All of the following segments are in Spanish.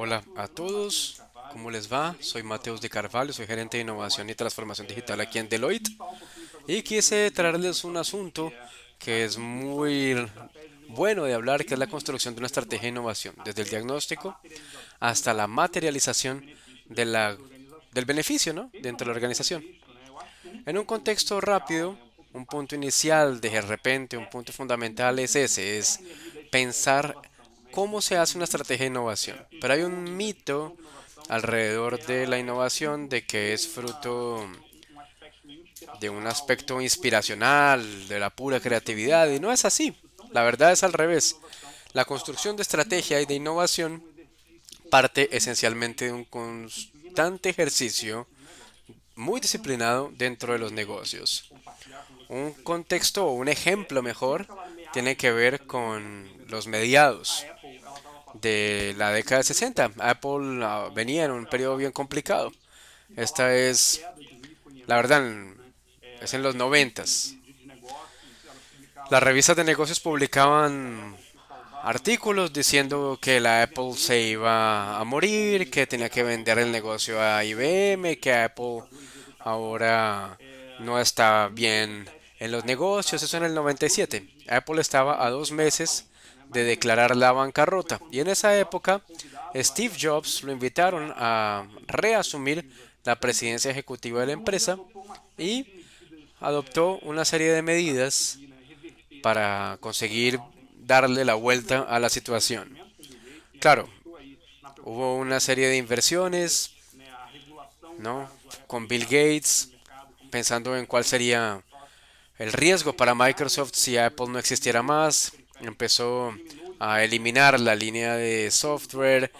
Hola a todos, ¿cómo les va? Soy Mateus de Carvalho, soy gerente de innovación y transformación digital aquí en Deloitte y quise traerles un asunto que es muy bueno de hablar, que es la construcción de una estrategia de innovación, desde el diagnóstico hasta la materialización de del beneficio, ¿no? dentro de la organización. En un contexto rápido, un punto inicial, de repente, un punto fundamental es ese, es pensar cómo se hace una estrategia de innovación. Pero hay un mito alrededor de la innovación de que es fruto de un aspecto inspiracional, de la pura creatividad, y no es así. La verdad es al revés. La construcción de estrategia y de innovación parte esencialmente de un constante ejercicio muy disciplinado dentro de los negocios. Un contexto o un ejemplo mejor tiene que ver con los mediados de la década de 60. Apple venía en un periodo bien complicado. Esta es, la verdad, es en los 90. Las revistas de negocios publicaban artículos diciendo que la Apple se iba a morir, que tenía que vender el negocio a IBM, que Apple ahora no está bien en los negocios. Eso en el 97. Apple estaba a 2 meses de declarar la bancarrota. Y en esa época, Steve Jobs lo invitaron a reasumir la presidencia ejecutiva de la empresa y adoptó una serie de medidas para conseguir darle la vuelta a la situación. Claro, hubo una serie de inversiones, ¿no? Con Bill Gates, pensando en cuál sería el riesgo para Microsoft si Apple no existiera más. Empezó a eliminar la línea de software,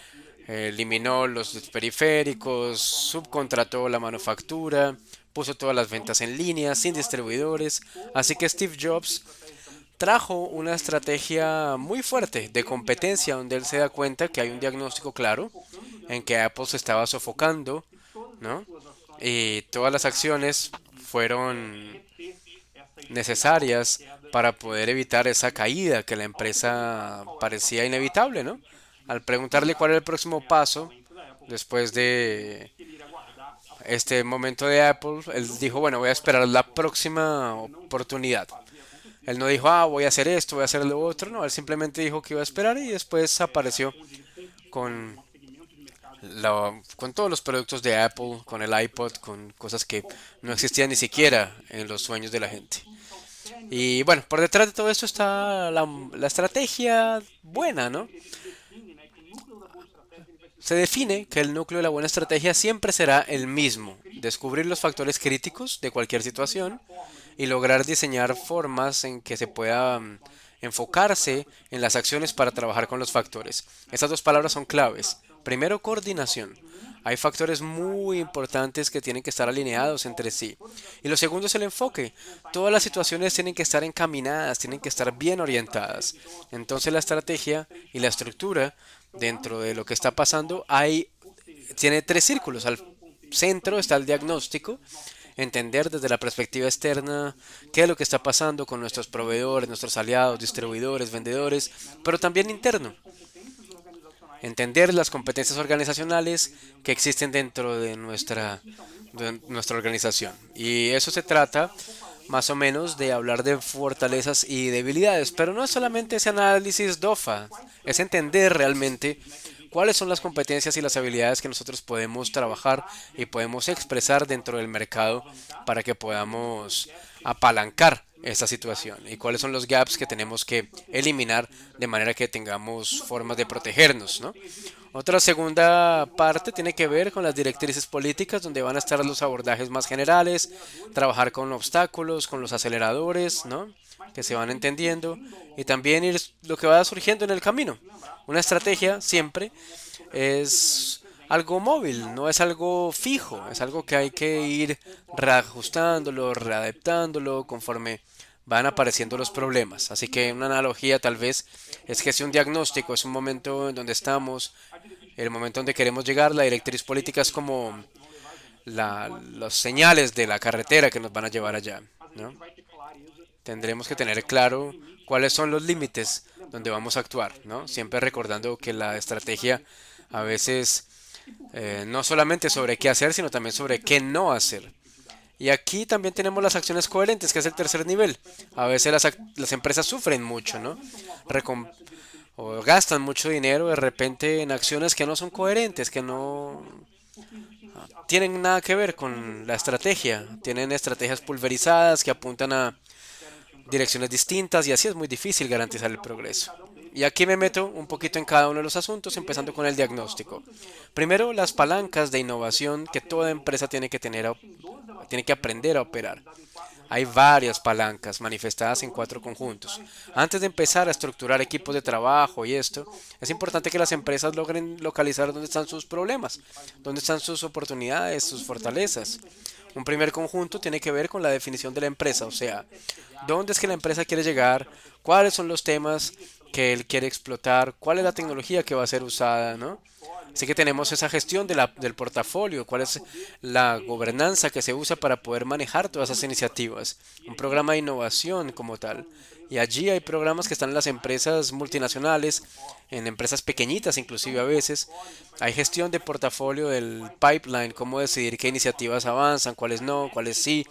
eliminó los periféricos, subcontrató la manufactura, puso todas las ventas en línea, sin distribuidores. Así que Steve Jobs trajo una estrategia muy fuerte de competencia donde él se da cuenta que hay un diagnóstico claro en que Apple se estaba sofocando, ¿no? Y todas las acciones fueron necesarias para poder evitar esa caída que la empresa parecía inevitable, ¿no? Al preguntarle cuál era el próximo paso después de este momento de Apple, él dijo, bueno, voy a esperar la próxima oportunidad. Él no dijo, voy a hacer esto, voy a hacer lo otro, no, él simplemente dijo que iba a esperar y después apareció con, con todos los productos de Apple, con el iPod, con cosas que no existían ni siquiera en los sueños de la gente. Y bueno, por detrás de todo esto está la estrategia buena, ¿no? Se define que el núcleo de la buena estrategia siempre será el mismo, descubrir los factores críticos de cualquier situación y lograr diseñar formas en que se pueda enfocarse en las acciones para trabajar con los factores. Estas dos palabras son claves. Primero, coordinación. Hay factores muy importantes que tienen que estar alineados entre sí. Y lo segundo es el enfoque. Todas las situaciones tienen que estar encaminadas, tienen que estar bien orientadas. Entonces la estrategia y la estructura dentro de lo que está pasando tiene tres círculos. Al centro está el diagnóstico, entender desde la perspectiva externa qué es lo que está pasando con nuestros proveedores, nuestros aliados, distribuidores, vendedores, pero también interno. Entender las competencias organizacionales que existen dentro de nuestra organización. Y eso se trata más o menos de hablar de fortalezas y debilidades, pero no es solamente ese análisis DOFA, es entender realmente cuáles son las competencias y las habilidades que nosotros podemos trabajar y podemos expresar dentro del mercado para que podamos apalancar esta situación y cuáles son los gaps que tenemos que eliminar de manera que tengamos formas de protegernos, ¿no? Otra segunda parte tiene que ver con las directrices políticas, donde van a estar los abordajes más generales, trabajar con obstáculos, con los aceleradores, ¿no? Que se van entendiendo y también ir lo que va surgiendo en el camino. Una estrategia siempre es algo móvil, no es algo fijo, es algo que hay que ir reajustándolo, readaptándolo conforme van apareciendo los problemas. Así que una analogía tal vez es que si un diagnóstico es un momento en donde estamos, el momento donde queremos llegar, la directriz política es como los señales de la carretera que nos van a llevar allá, ¿no? Tendremos que tener claro cuáles son los límites donde vamos a actuar, ¿no? Siempre recordando que la estrategia A veces no solamente sobre qué hacer, sino también sobre qué no hacer. Y aquí también tenemos las acciones coherentes, que es el tercer nivel. A veces las empresas sufren mucho, ¿no? Recom- o gastan mucho dinero de repente en acciones que no son coherentes, que no tienen nada que ver con la estrategia. Tienen estrategias pulverizadas que apuntan a direcciones distintas y así es muy difícil garantizar el progreso. Y aquí me meto un poquito en cada uno de los asuntos, empezando con el diagnóstico. Primero, las palancas de innovación que toda empresa tiene que tener, tiene que aprender a operar. Hay varias palancas manifestadas en cuatro conjuntos. Antes de empezar a estructurar equipos de trabajo y esto, es importante que las empresas logren localizar dónde están sus problemas, dónde están sus oportunidades, sus fortalezas. Un primer conjunto tiene que ver con la definición de la empresa, o sea, dónde es que la empresa quiere llegar, cuáles son los temas que él quiere explotar, cuál es la tecnología que va a ser usada, ¿no? Así que tenemos esa gestión del portafolio, cuál es la gobernanza que se usa para poder manejar todas esas iniciativas, un programa de innovación como tal. Y allí hay programas que están en las empresas multinacionales, en empresas pequeñitas inclusive a veces. Hay gestión de portafolio del pipeline, cómo decidir qué iniciativas avanzan, cuáles no, cuáles sí,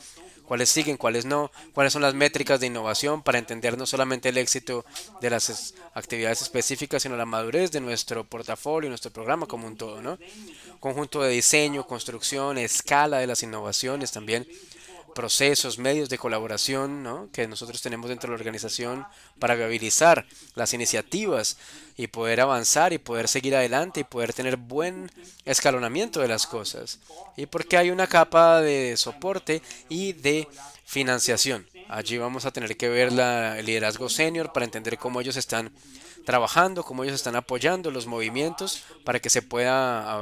cuáles siguen, cuáles no, cuáles son las métricas de innovación para entender no solamente el éxito de las actividades específicas, sino la madurez de nuestro portafolio, nuestro programa como un todo, ¿no? Conjunto de diseño, construcción, escala de las innovaciones también, procesos, medios de colaboración, ¿no? Que nosotros tenemos dentro de la organización para viabilizar las iniciativas y poder avanzar y poder seguir adelante y poder tener buen escalonamiento de las cosas. Y porque hay una capa de soporte y de financiación. Allí vamos a tener que ver el liderazgo senior para entender cómo ellos están trabajando, cómo ellos están apoyando los movimientos para que se pueda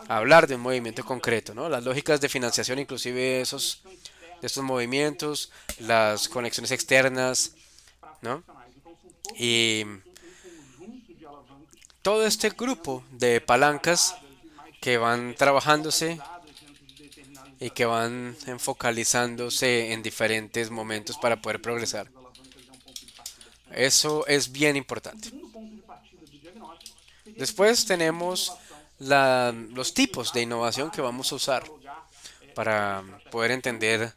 hablar de un movimiento concreto, ¿no? Las lógicas de financiación, inclusive de estos movimientos, las conexiones externas, ¿no? Y todo este grupo de palancas que van trabajándose y que van enfocalizándose en diferentes momentos para poder progresar. Eso es bien importante. Después tenemos los tipos de innovación que vamos a usar para poder entender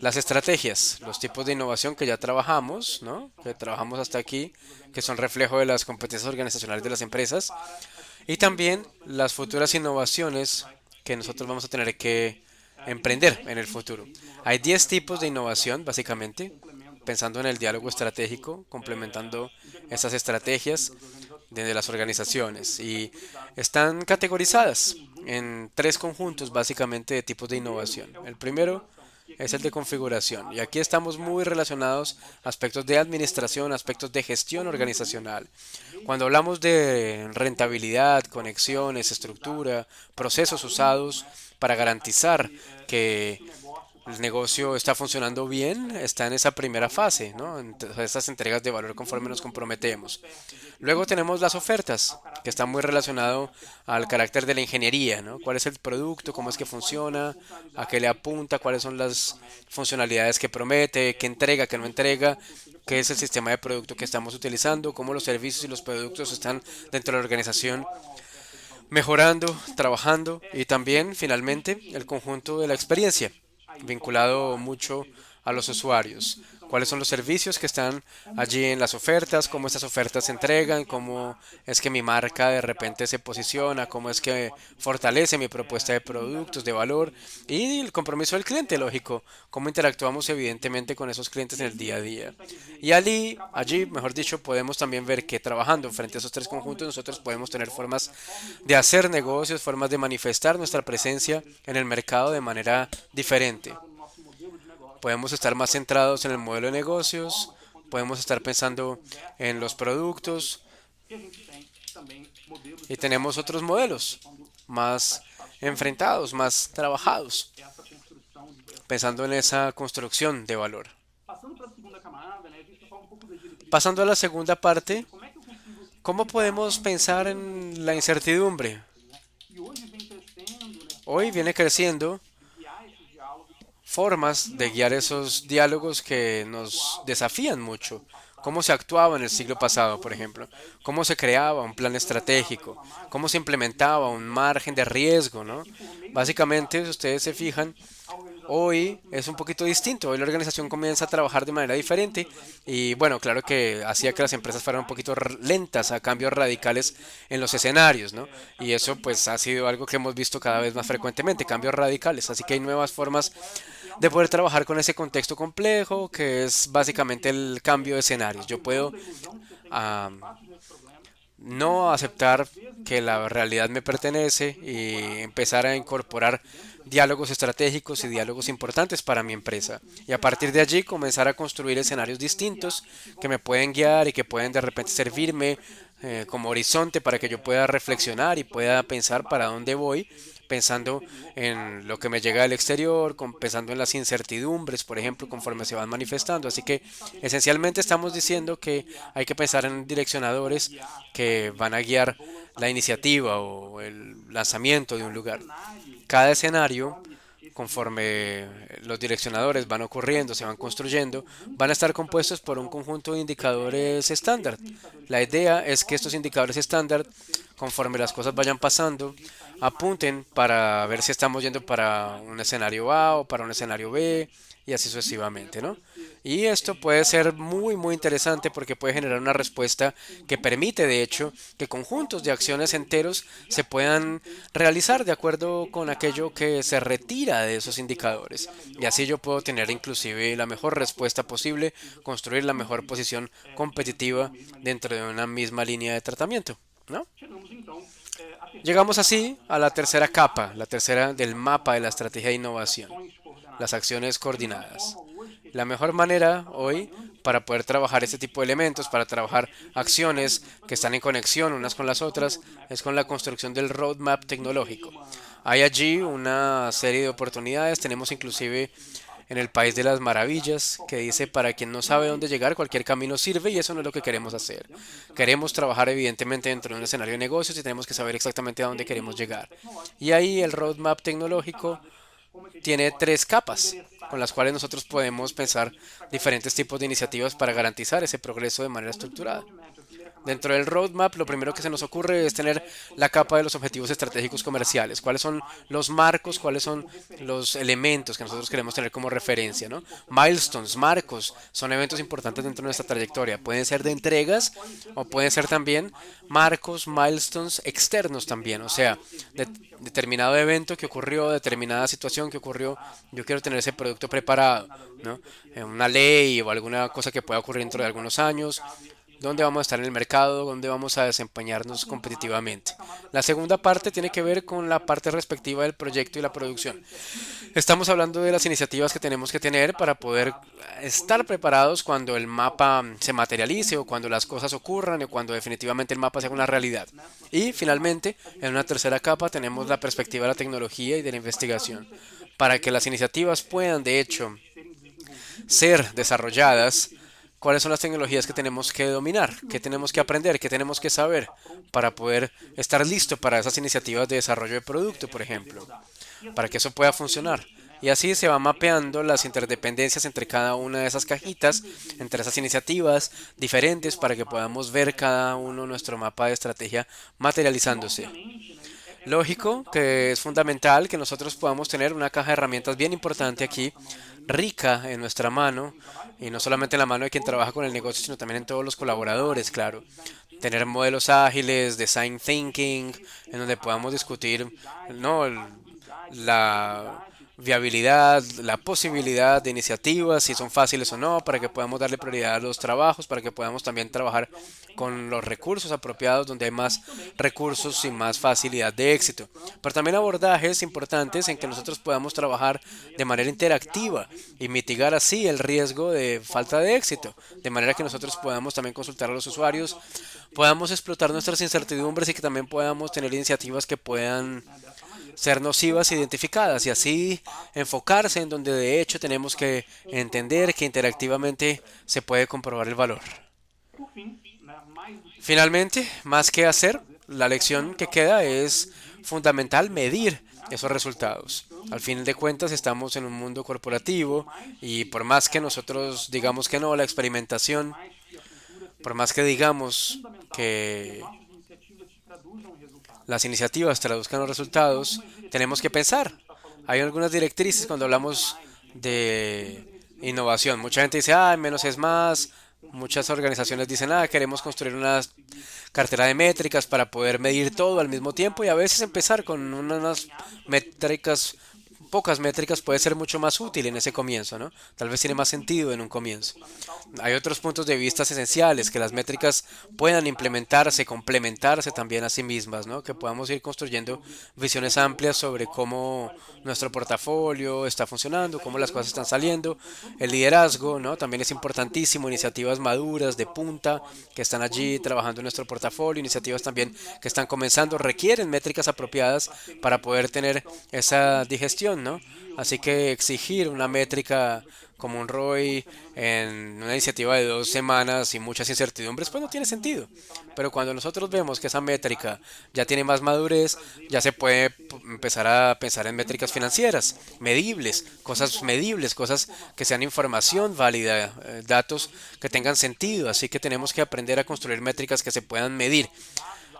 las estrategias, los tipos de innovación que ya trabajamos, ¿no? Que trabajamos hasta aquí, que son reflejo de las competencias organizacionales de las empresas, y también las futuras innovaciones que nosotros vamos a tener que emprender en el futuro. Hay 10 tipos de innovación, básicamente, pensando en el diálogo estratégico, complementando esas estrategias de las organizaciones y están categorizadas en tres conjuntos básicamente de tipos de innovación. El primero es el de configuración y aquí estamos muy relacionados a aspectos de administración, aspectos de gestión organizacional. Cuando hablamos de rentabilidad, conexiones, estructura, procesos usados para garantizar que el negocio está funcionando bien, está en esa primera fase, ¿no? En esas entregas de valor conforme nos comprometemos. Luego tenemos las ofertas, que están muy relacionado al carácter de la ingeniería, ¿no? ¿Cuál es el producto? ¿Cómo es que funciona? ¿A qué le apunta? ¿Cuáles son las funcionalidades que promete? ¿Qué entrega? ¿Qué no entrega? ¿Qué es el sistema de producto que estamos utilizando? ¿Cómo los servicios y los productos están dentro de la organización mejorando, trabajando? Y también, finalmente, el conjunto de la experiencia, vinculado mucho a los usuarios. ¿Cuáles son los servicios que están allí en las ofertas? ¿Cómo estas ofertas se entregan? ¿Cómo es que mi marca de repente se posiciona? ¿Cómo es que fortalece mi propuesta de productos, de valor? Y el compromiso del cliente, lógico. ¿Cómo interactuamos evidentemente con esos clientes en el día a día? Y allí, mejor dicho, podemos también ver que trabajando frente a esos tres conjuntos nosotros podemos tener formas de hacer negocios, formas de manifestar nuestra presencia en el mercado de manera diferente. Podemos estar más centrados en el modelo de negocios, podemos estar pensando en los productos y tenemos otros modelos más enfrentados, más trabajados, pensando en esa construcción de valor. Pasando a la segunda parte, ¿cómo podemos pensar en la incertidumbre? Hoy viene creciendo formas de guiar esos diálogos que nos desafían mucho. cómo se actuaba en el siglo pasado, por ejemplo, cómo se creaba un plan estratégico, cómo se implementaba un margen de riesgo, ¿no? Básicamente, si ustedes se fijan, hoy es un poquito distinto. Hoy la organización comienza a trabajar de manera diferente y bueno, claro que hacía que las empresas fueran un poquito lentas a cambios radicales en los escenarios, ¿no? Y eso pues ha sido algo que hemos visto cada vez más frecuentemente, cambios radicales. Así que hay nuevas formas de poder trabajar con ese contexto complejo que es básicamente el cambio de escenarios. Yo puedo ah, no aceptar que la realidad me pertenece y empezar a incorporar diálogos estratégicos y diálogos importantes para mi empresa. Y a partir de allí comenzar a construir escenarios distintos que me pueden guiar y que pueden de repente servirme como horizonte para que yo pueda reflexionar y pueda pensar para dónde voy, pensando en lo que me llega del exterior, pensando en las incertidumbres, por ejemplo, conforme se van manifestando. Así que esencialmente estamos diciendo que hay que pensar en direccionadores que van a guiar la iniciativa o el lanzamiento de un lugar. Cada escenario, conforme los direccionadores van ocurriendo, se van construyendo, van a estar compuestos por un conjunto de indicadores estándar. La idea es que estos indicadores estándar, conforme las cosas vayan pasando, apunten para ver si estamos yendo para un escenario A o para un escenario B y así sucesivamente, ¿no? Y esto puede ser muy, muy interesante porque puede generar una respuesta que permite, de hecho, que conjuntos de acciones enteros se puedan realizar de acuerdo con aquello que se retira de esos indicadores. Y así yo puedo tener inclusive la mejor respuesta posible, construir la mejor posición competitiva dentro de una misma línea de tratamiento, ¿no? Llegamos así a la tercera capa, la tercera del mapa de la estrategia de innovación, las acciones coordinadas. La mejor manera hoy para poder trabajar este tipo de elementos, para trabajar acciones que están en conexión unas con las otras, es con la construcción del roadmap tecnológico. Hay allí una serie de oportunidades, tenemos inclusive en el País de las Maravillas, que dice, para quien no sabe dónde llegar, cualquier camino sirve y eso no es lo que queremos hacer. Queremos trabajar evidentemente dentro de un escenario de negocios y tenemos que saber exactamente a dónde queremos llegar. Y ahí el roadmap tecnológico tiene tres capas con las cuales nosotros podemos pensar diferentes tipos de iniciativas para garantizar ese progreso de manera estructurada. Dentro del roadmap, lo primero que se nos ocurre es tener la capa de los objetivos estratégicos comerciales. ¿Cuáles son los marcos? ¿Cuáles son los elementos que nosotros queremos tener como referencia, ¿no? Milestones, marcos, son eventos importantes dentro de nuestra trayectoria. Pueden ser de entregas o pueden ser también marcos, milestones externos también. O sea, determinado evento que ocurrió, determinada situación que ocurrió, yo quiero tener ese producto preparado, ¿no? Una ley o alguna cosa que pueda ocurrir dentro de algunos años, dónde vamos a estar en el mercado, dónde vamos a desempeñarnos competitivamente. La segunda parte tiene que ver con la parte respectiva del proyecto y la producción. Estamos hablando de las iniciativas que tenemos que tener para poder estar preparados cuando el mapa se materialice o cuando las cosas ocurran o cuando definitivamente el mapa sea una realidad. Y finalmente, en una tercera capa tenemos la perspectiva de la tecnología y de la investigación. Para que las iniciativas puedan, de hecho, ser desarrolladas, cuáles son las tecnologías que tenemos que dominar, qué tenemos que aprender, qué tenemos que saber para poder estar listo para esas iniciativas de desarrollo de producto, por ejemplo, para que eso pueda funcionar. Y así se va mapeando las interdependencias entre cada una de esas cajitas, entre esas iniciativas diferentes para que podamos ver cada uno nuestro mapa de estrategia materializándose. Lógico que es fundamental que nosotros podamos tener una caja de herramientas bien importante aquí, rica en nuestra mano, y no solamente en la mano de quien trabaja con el negocio, sino también en todos los colaboradores, claro. Tener modelos ágiles, design thinking, en donde podamos discutir, ¿no? La viabilidad, la posibilidad de iniciativas, si son fáciles o no, para que podamos darle prioridad a los trabajos, para que podamos también trabajar con los recursos apropiados, donde hay más recursos y más facilidad de éxito. Pero también abordajes importantes en que nosotros podamos trabajar de manera interactiva y mitigar así el riesgo de falta de éxito, de manera que nosotros podamos también consultar a los usuarios, podamos explotar nuestras incertidumbres y que también podamos tener iniciativas que puedan ser nocivas identificadas y así enfocarse en donde de hecho tenemos que entender que interactivamente se puede comprobar el valor. Finalmente, más que hacer, la lección que queda es fundamental medir esos resultados. Al fin de cuentas estamos en un mundo corporativo y por más que nosotros digamos que no, la experimentación Por más que digamos que las iniciativas traduzcan los resultados, tenemos que pensar. Hay algunas directrices cuando hablamos de innovación. Mucha gente dice, ah, menos es más. Muchas organizaciones dicen, ah, queremos construir una cartera de métricas para poder medir todo al mismo tiempo y a veces empezar con unas métricas, pocas métricas puede ser mucho más útil en ese comienzo, ¿no? Tal vez tiene más sentido en un comienzo. Hay otros puntos de vista esenciales, que las métricas puedan implementarse, complementarse también a sí mismas, ¿no? Que podamos ir construyendo visiones amplias sobre cómo nuestro portafolio está funcionando, cómo las cosas están saliendo. El liderazgo, ¿no? También es importantísimo, iniciativas maduras de punta que están allí trabajando en nuestro portafolio, iniciativas también que están comenzando, requieren métricas apropiadas para poder tener esa digestión, ¿no? Así que exigir una métrica como un ROI en una iniciativa de 2 semanas y muchas incertidumbres, pues no tiene sentido. Pero cuando nosotros vemos que esa métrica ya tiene más madurez, ya se puede empezar a pensar en métricas financieras, medibles, cosas que sean información válida, datos que tengan sentido. Así que tenemos que aprender a construir métricas que se puedan medir,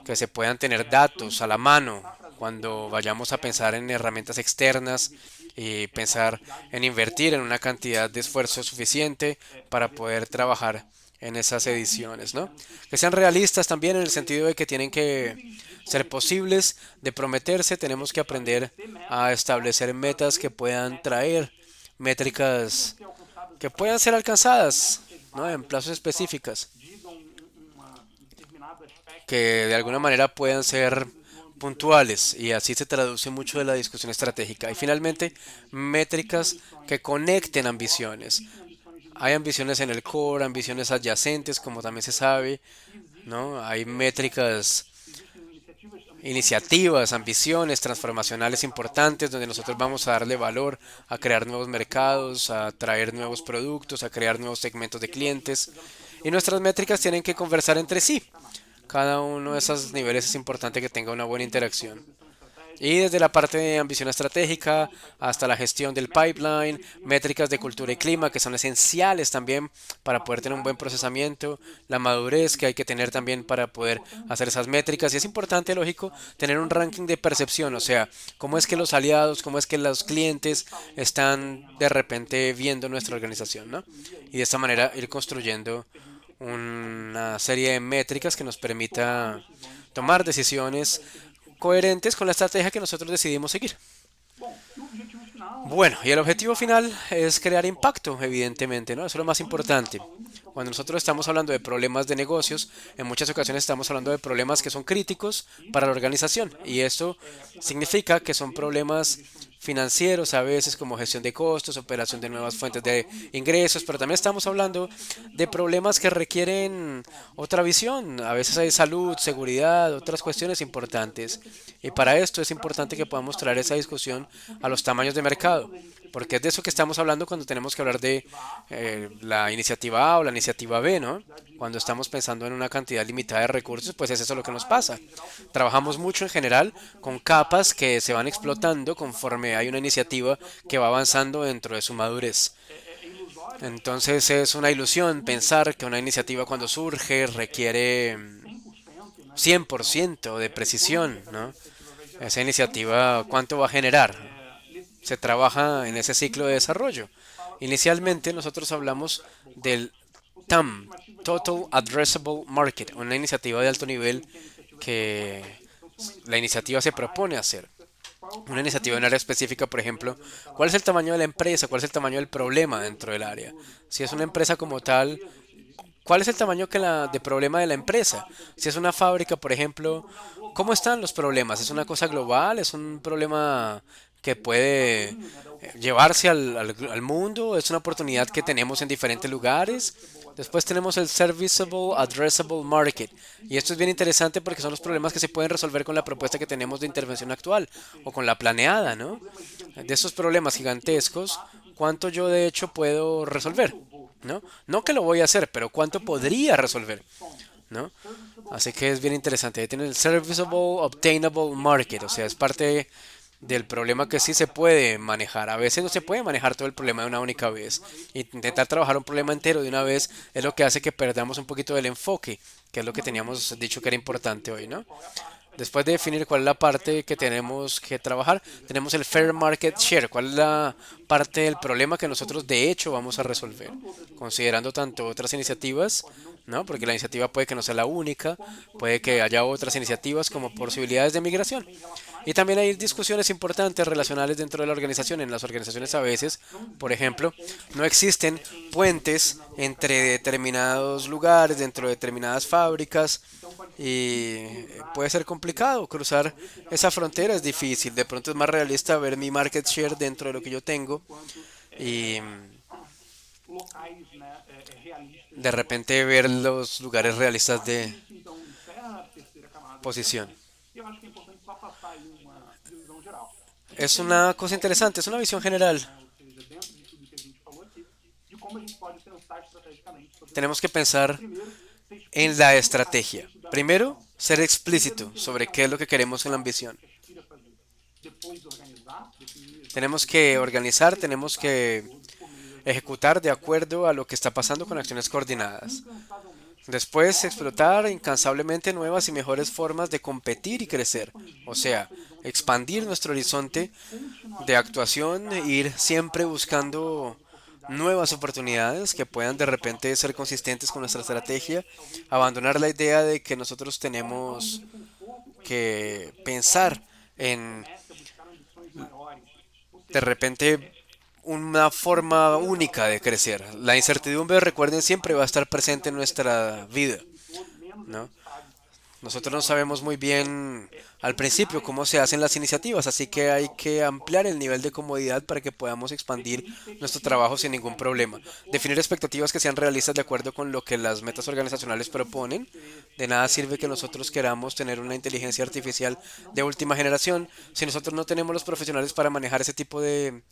que se puedan tener datos a la mano cuando vayamos a pensar en herramientas externas y pensar en invertir en una cantidad de esfuerzo suficiente para poder trabajar en esas ediciones, ¿no? Que sean realistas también en el sentido de que tienen que ser posibles de prometerse, tenemos que aprender a establecer metas que puedan traer métricas que puedan ser alcanzadas, ¿no? En plazos específicas que de alguna manera puedan ser puntuales y así se traduce mucho de la discusión estratégica. Y finalmente, métricas que conecten ambiciones. Hay ambiciones en el core, ambiciones adyacentes, como también se sabe, ¿no? Hay métricas, iniciativas, ambiciones transformacionales importantes donde nosotros vamos a darle valor a crear nuevos mercados, a traer nuevos productos, a crear nuevos segmentos de clientes. Y nuestras métricas tienen que conversar entre sí. Cada uno de esos niveles es importante que tenga una buena interacción. Y desde la parte de ambición estratégica hasta la gestión del pipeline, métricas de cultura y clima que son esenciales también para poder tener un buen procesamiento, la madurez que hay que tener también para poder hacer esas métricas. Y es importante, lógico, tener un ranking de percepción, o sea, cómo es que los aliados, cómo es que los clientes están de repente viendo nuestra organización, ¿no? Y de esta manera ir construyendo una serie de métricas que nos permita tomar decisiones coherentes con la estrategia que nosotros decidimos seguir. Bueno, y el objetivo final es crear impacto, evidentemente, ¿no? Eso es lo más importante. Cuando nosotros estamos hablando de problemas de negocios, en muchas ocasiones estamos hablando de problemas que son críticos para la organización. Y esto significa que son problemas financieros, a veces como gestión de costos, operación de nuevas fuentes de ingresos, pero también estamos hablando de problemas que requieren otra visión. A veces hay salud, seguridad, otras cuestiones importantes. Y para esto es importante que podamos traer esa discusión a los tamaños de mercado, porque es de eso que estamos hablando cuando tenemos que hablar de la iniciativa A o la iniciativa B, ¿no? Cuando estamos pensando en una cantidad limitada de recursos, pues es eso lo que nos pasa. Trabajamos mucho en general con capas que se van explotando conforme hay una iniciativa que va avanzando dentro de su madurez. Entonces es una ilusión pensar que una iniciativa cuando surge requiere 100% de precisión, ¿no? Esa iniciativa, ¿cuánto va a generar? Se trabaja en ese ciclo de desarrollo. Inicialmente nosotros hablamos del TAM, Total Addressable Market, una iniciativa de alto nivel que la iniciativa se propone hacer. Una iniciativa en área específica, por ejemplo, ¿cuál es el tamaño de la empresa? ¿Cuál es el tamaño del problema dentro del área? Si es una empresa como tal, ¿cuál es el tamaño de problema de la empresa? Si es una fábrica, por ejemplo, ¿cómo están los problemas? ¿Es una cosa global? ¿Es un problema que puede llevarse al mundo? ¿Es una oportunidad que tenemos en diferentes lugares? Después tenemos el Serviceable Addressable Market. Y esto es bien interesante porque son los problemas que se pueden resolver con la propuesta que tenemos de intervención actual o con la planeada, ¿no? De esos problemas gigantescos, ¿cuánto yo de hecho puedo resolver? ¿No? No que lo voy a hacer, pero cuánto podría resolver, ¿no? Así que es bien interesante. Ahí tiene el Serviceable Obtainable Market, o sea, es parte del problema que sí se puede manejar. A veces no se puede manejar todo el problema de una única vez. Intentar trabajar un problema entero de una vez es lo que hace que perdamos un poquito del enfoque, que es lo que teníamos dicho que era importante hoy, ¿no? Después de definir cuál es la parte que tenemos que trabajar, tenemos el Fair Market Share, cuál es la parte del problema que nosotros de hecho vamos a resolver, considerando tanto otras iniciativas, ¿no? Porque la iniciativa puede que no sea la única, puede que haya otras iniciativas como posibilidades de migración. Y también hay discusiones importantes relacionales dentro de la organización. En las organizaciones a veces, por ejemplo, no existen puentes entre determinados lugares, dentro de determinadas fábricas, y puede ser complicado cruzar esa frontera, es difícil. De pronto es más realista ver mi market share dentro de lo que yo tengo y de repente ver los lugares realistas de posición. Es una cosa interesante, es una visión general. Tenemos que pensar en la estrategia. Primero, ser explícito sobre qué es lo que queremos en la ambición. Tenemos que organizar, tenemos que ejecutar de acuerdo a lo que está pasando con acciones coordinadas. Después, explotar incansablemente nuevas y mejores formas de competir y crecer. O sea, expandir nuestro horizonte de actuación, e ir siempre buscando nuevas oportunidades que puedan de repente ser consistentes con nuestra estrategia, abandonar la idea de que nosotros tenemos que pensar en de repente una forma única de crecer. La incertidumbre, recuerden, siempre va a estar presente en nuestra vida, ¿no? Nosotros no sabemos muy bien al principio cómo se hacen las iniciativas, así que hay que ampliar el nivel de comodidad para que podamos expandir nuestro trabajo sin ningún problema. Definir expectativas que sean realistas de acuerdo con lo que las metas organizacionales proponen. De nada sirve que nosotros queramos tener una inteligencia artificial de última generación si nosotros no tenemos los profesionales para manejar ese tipo de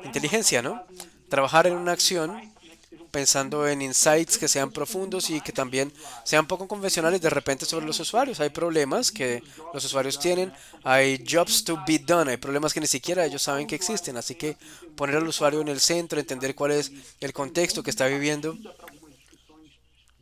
inteligencia, ¿no? Trabajar en una acción pensando en insights que sean profundos y que también sean poco convencionales de repente sobre los usuarios. Hay problemas que los usuarios tienen, hay jobs to be done, hay problemas que ni siquiera ellos saben que existen, así que poner al usuario en el centro, entender cuál es el contexto que está viviendo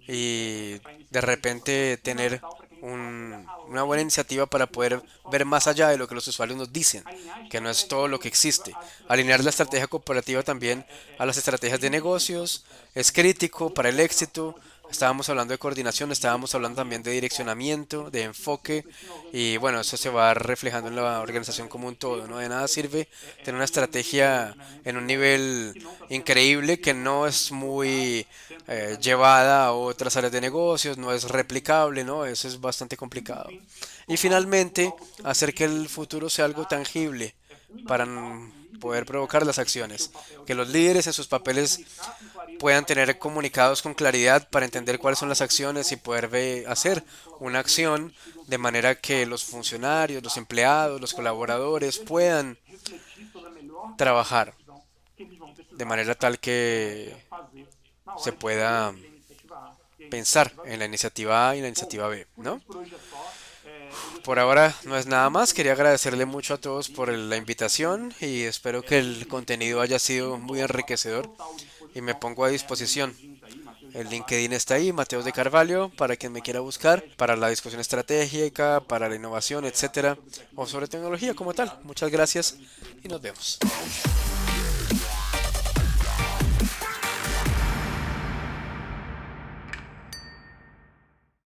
y de repente tener una buena iniciativa para poder ver más allá de lo que los usuarios nos dicen, que no es todo lo que existe. Alinear la estrategia cooperativa también a las estrategias de negocios es crítico para el éxito. Estábamos hablando de coordinación, estábamos hablando también de direccionamiento, de enfoque y bueno, eso se va reflejando en la organización como un todo, ¿no? De nada sirve tener una estrategia en un nivel increíble que no es muy llevada a otras áreas de negocios, no es replicable, ¿no? Eso es bastante complicado. Y finalmente, hacer que el futuro sea algo tangible para poder provocar las acciones. Que los líderes en sus papeles puedan tener comunicados con claridad para entender cuáles son las acciones y poder hacer una acción de manera que los funcionarios, los empleados, los colaboradores puedan trabajar de manera tal que se pueda pensar en la iniciativa A y la iniciativa B, ¿no? Por ahora no es nada más. Quería agradecerle mucho a todos por la invitación y espero que el contenido haya sido muy enriquecedor y me pongo a disposición. El LinkedIn está ahí, Mateos de Carvalho, para quien me quiera buscar, para la discusión estratégica, para la innovación, etcétera, o sobre tecnología como tal. Muchas gracias y nos vemos.